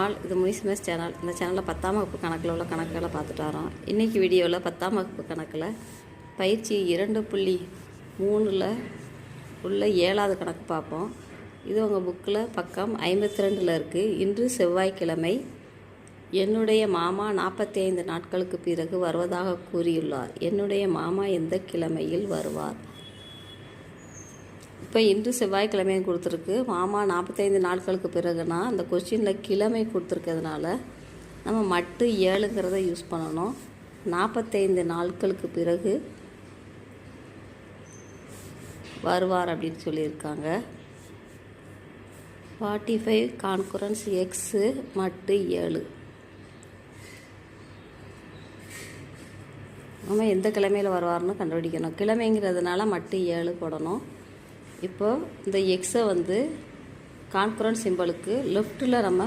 All, இது Munis maze channel. இந்த சேனலில் 10ஆம் வகுப்பு கணக்கில் உள்ள கணக்குகளை பார்த்துட்டு வரோம். இன்றைக்கி வீடியோவில் 10ஆம் வகுப்பு கணக்கில் பயிற்சி 2.3ல் உள்ள 7வது கணக்கு பார்ப்போம். இது உங்கள் புக்கில் பக்கம் 52ல் இருக்குது. இன்று செவ்வாய்க்கிழமை. என்னுடைய மாமா 45 நாட்களுக்கு பிறகு வருவதாக கூறியுள்ளார். என்னுடைய மாமா எந்த கிழமையில் வருவார்? இப்போ இன்று செவ்வாய்க்கிழமையும் கொடுத்துருக்கு. மாமா 45 நாட்களுக்கு பிறகுனா அந்த கொஸ்டினில் கிழமை கொடுத்துருக்கிறதுனால நம்ம மட்டு 7ங்கிறத யூஸ் பண்ணணும். 45 நாட்களுக்கு பிறகு வருவார் அப்படின்னு சொல்லியிருக்காங்க. 45 கான்குரன்ஸ் எக்ஸு மட்டு 7. நம்ம எந்த கிழமையில் வருவார்னு கண்டுபிடிக்கணும். கிழமைங்கிறதுனால மட்டு 7 போடணும். இப்போது இந்த எக்ஸை கான்குரன்ஸ் சிம்பிளுக்கு லெஃப்ட்டில் நம்ம